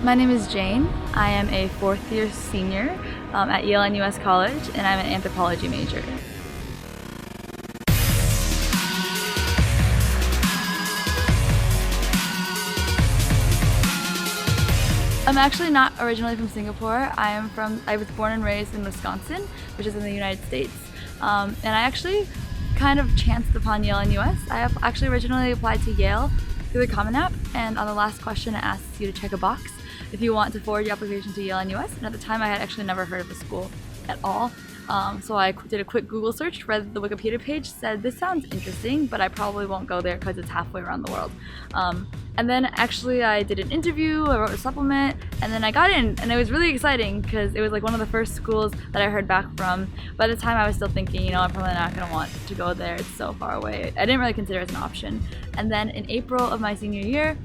My name is Jane. I am a fourth-year senior at Yale NUS College, and I'm an anthropology major. I'm actually not originally from Singapore. I was born and raised in Wisconsin, which is in the United States. And I actually kind of chanced upon Yale NUS. I have actually originally applied to Yale through the Common App, and on the last question it asks you to check a box if you want to forward your application to Yale NUS. And at the time I had actually never heard of the school at all. So I did a quick Google search, read the Wikipedia page, said this sounds interesting, but I probably won't go there because it's halfway around the world. And then actually I did an interview, I wrote a supplement, and then I got in, and it was really exciting because it was like one of the first schools that I heard back from. But at the time I was still thinking, you know, I'm probably not going to want to go there, it's so far away. I didn't really consider it as an option. And then in April of my senior year,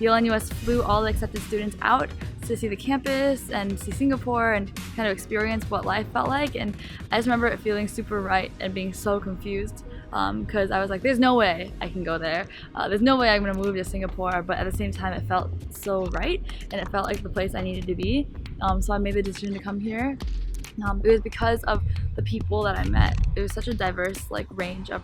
Yale NUS flew all the accepted students out to see the campus and see Singapore and kind of experience what life felt like. And I just remember it feeling super right and being so confused because I was like, there's no way I can go there. There's no way I'm gonna move to Singapore, but at the same time it felt so right and it felt like the place I needed to be. So I made the decision to come here. It was because of the people that I met. It was such a diverse range of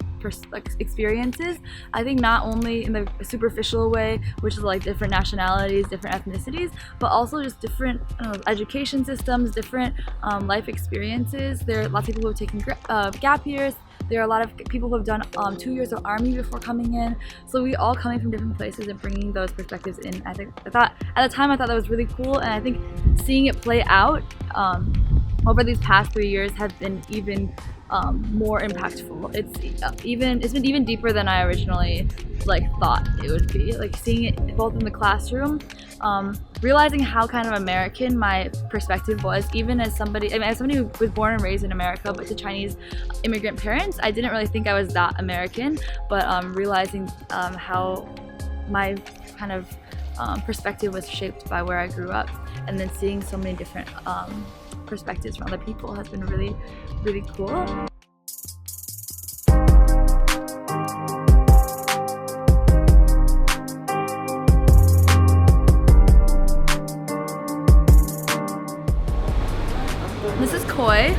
experiences. I think not only in the superficial way, which is like different nationalities, different ethnicities, but also just different education systems, different life experiences. There are lots of people who have taken gap years. There are a lot of people who have done 2 years of army before coming in. So we all coming from different places and bringing those perspectives in. I thought at the time I thought that was really cool, and I think seeing it play out over these past 3 years have been even more impactful. It's been even deeper than I originally thought it would be. Seeing it both in the classroom, realizing how kind of American my perspective was, even as somebody who was born and raised in America but to Chinese immigrant parents. I didn't really think I was that American, but realizing how my kind of perspective was shaped by where I grew up, and then seeing so many different perspectives from other people has been really, really cool. This is Koi.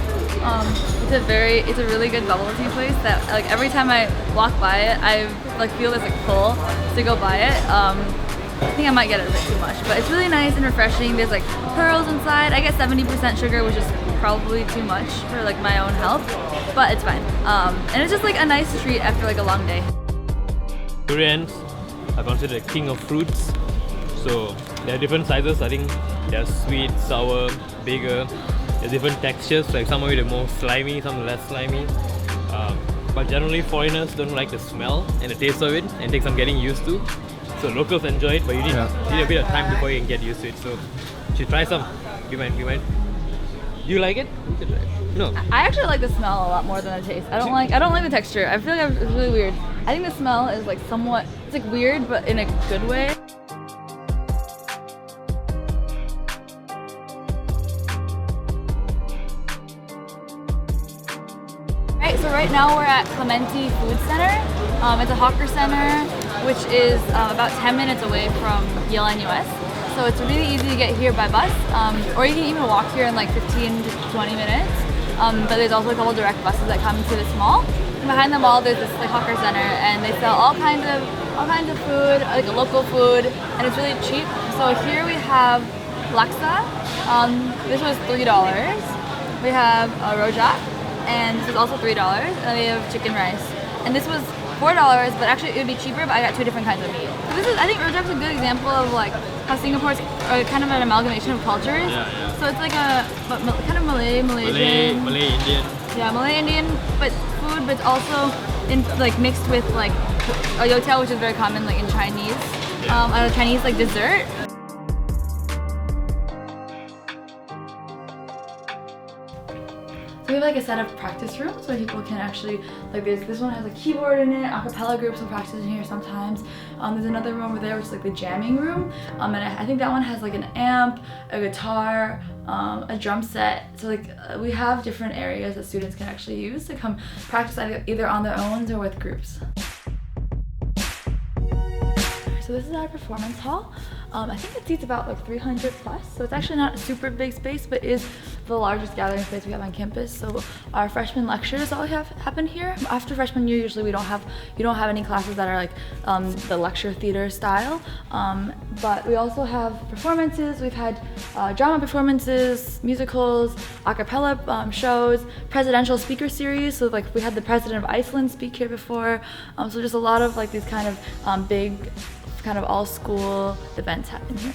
It's a really good bubble tea place that every time I walk by it, I feel this pull to go buy it. I think I might get it a bit too much, but it's really nice and refreshing. There's pearls inside. I get 70% sugar, which is probably too much for my own health, but it's fine. And it's just a nice treat after a long day. Durians are considered the king of fruits. So there are different sizes. I think they're sweet, sour, bigger. There's different textures, some of it are more slimy, some are less slimy. But generally foreigners don't like the smell and the taste of it, and it takes some getting used to. So locals enjoy it, but you need a bit of time before you can get used to it. So you should try some. You might. Do you like it? You should try it. No. I actually like the smell a lot more than the taste. I don't like the texture. I feel it's really weird. I think the smell is somewhat, it's weird, but in a good way. So right now we're at Clementi Food Center. It's a hawker center, which is about 10 minutes away from Yale NUS. So it's really easy to get here by bus, or you can even walk here in 15 to 20 minutes. But there's also a couple direct buses that come to this mall. And behind the mall there's this hawker center, and they sell all kinds of food, local food, and it's really cheap. So here we have laksa. This was $3. We have rojak, and this is also $3, and then we have chicken rice. And this was $4, but actually it would be cheaper, but I got 2 different kinds of meat. So I think rojak's a good example of how Singapore's kind of an amalgamation of cultures. Yeah. So it's kind of Malaysian. Malay, Indian. Yeah, Malay, Indian, but food, but it's also mixed with a youtiao, which is very common in Chinese. A Chinese dessert. So we have a set of practice rooms where people can actually, this one has a keyboard in it, a cappella groups will practice in here sometimes. There's another room over there which is the jamming room, and I think that one has an amp, a guitar, a drum set. So we have different areas that students can actually use to come practice either on their own or with groups. So this is our performance hall. I think it seats about like 300 plus, so it's actually not a super big space, but is the largest gathering space we have on campus. So our freshman lectures all happen here. After freshman year, usually you don't have any classes that are like the lecture theater style, but we also have performances. We've had drama performances, musicals, a cappella shows, presidential speaker series. So like we had the president of Iceland speak here before. So just a lot of like these kind of big kind of all school events happen here.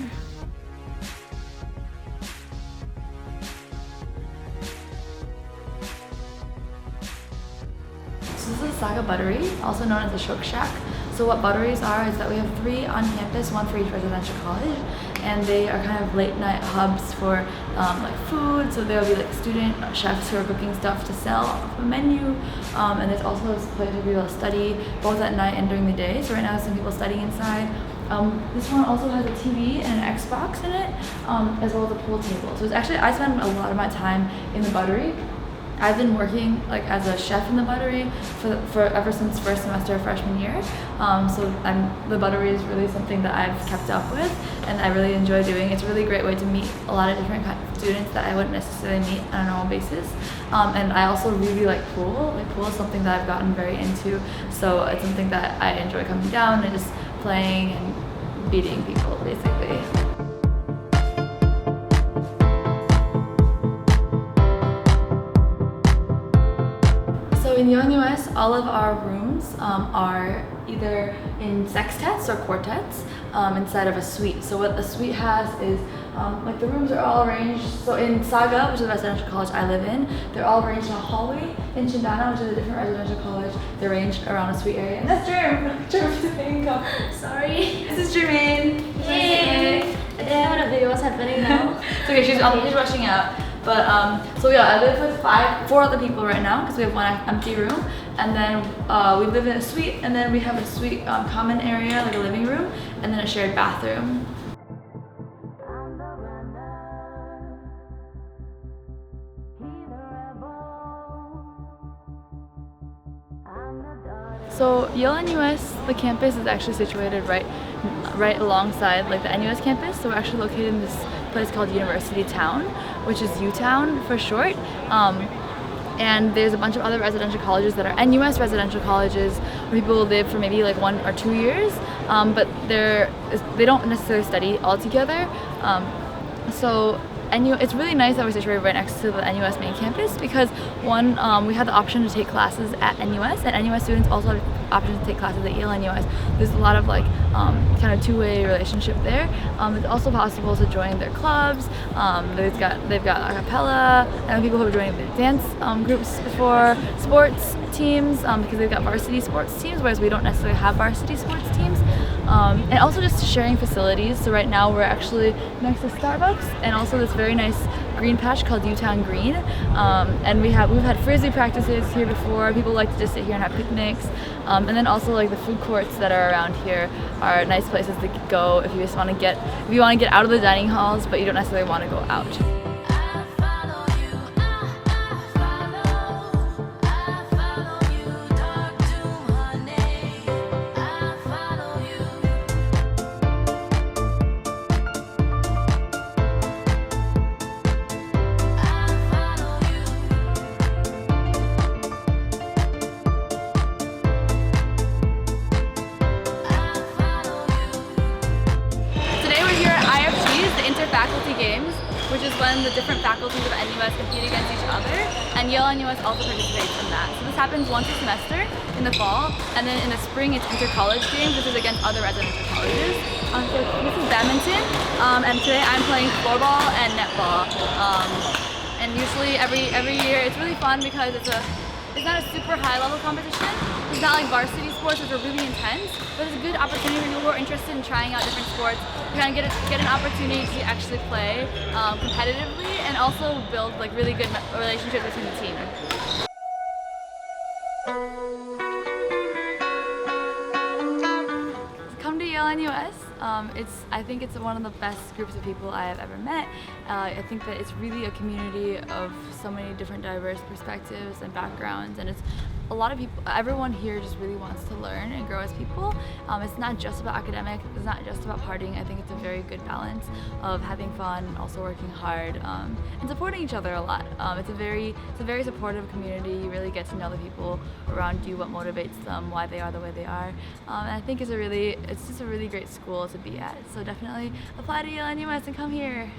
So this is Saga Buttery, also known as the Shook Shack. So what butteries are is that we have 3 on campus, 1 for each residential college, and they are kind of late night hubs for like food. So there'll be like student chefs who are cooking stuff to sell off the menu, and there's also a place for people to study both at night and during the day. So right now some people studying inside. This one also has a TV and an Xbox in it, as well as a pool table. So it's actually, I spend a lot of my time in the Buttery. I've been working like as a chef in the Buttery for ever since first semester of freshman year. The Buttery is really something that I've kept up with, and I really enjoy doing. It's a really great way to meet a lot of different kinds of students that I wouldn't necessarily meet on a normal basis. And I also really like pool. Like pool is something that I've gotten very into, so it's something that I enjoy coming down and just playing and beating people basically. So in Yale US, all of our rooms are either in sextets or quartets inside of a suite. So what the suite has is like the rooms are all arranged. So in Saga, which is the residential college I live in, they're all arranged in a hallway. In Chindana, which is a different residential college, they're arranged around a suite area. And that's Jermaine. Sorry. This is Jermaine. Yay! I didn't know the video was happening now. It's okay, she's rushing out. But so yeah, I live with 4 other people right now because we have 1 empty room, and then we live in a suite, and then we have a suite common area like a living room, and then a shared bathroom. So Yale NUS, the campus is actually situated right alongside like the NUS campus. So we're actually located in this place called University Town, which is U-Town for short. And there's a bunch of other residential colleges that are NUS residential colleges where people live for maybe like 1 or 2 years, but they don't necessarily study all together. It's really nice that we're situated right next to the NUS main campus because one, we have the option to take classes at NUS, and NUS students also have the option to take classes at Yale NUS. There's a lot of like kind of two-way relationship there. It's also possible to join their clubs. They've got a cappella. I know people who have joined their dance groups before, sports teams because they've got varsity sports teams, whereas we don't necessarily have varsity sports teams. And also just sharing facilities. So right now we're actually next to Starbucks and also this very nice green patch called U-Town Green. And we've had frisbee practices here before. People like to just sit here and have picnics. And then also like the food courts that are around here are nice places to go if you just want to get out of the dining halls, but you don't necessarily want to go out. Faculty games, which is when the different faculties of NUS compete against each other, and Yale NUS also participates in that. So this happens once a semester in the fall, and then in the spring it's inter-college games, which is against other residential colleges. So this is badminton, and today I'm playing floorball and netball. And usually every year it's really fun because it's not a super high level competition. It's not like varsity sports, which are really intense, but it's a good opportunity for people who are interested in trying out different sports to kind of get an opportunity to actually play competitively and also build like really good relationships between the team. Come to Yale NUS. I think it's one of the best groups of people I have ever met. I think that it's really a community of so many different diverse perspectives and backgrounds, and it's a lot of people, everyone here just really wants to learn and grow as people. It's not just about academic, it's not just about partying. I think it's a very good balance of having fun, also working hard, and supporting each other a lot. It's a very supportive community. You really get to know the people around you, what motivates them, why they are the way they are. And I think it's just a really great school to be at. So definitely apply to Yale NUS and come here.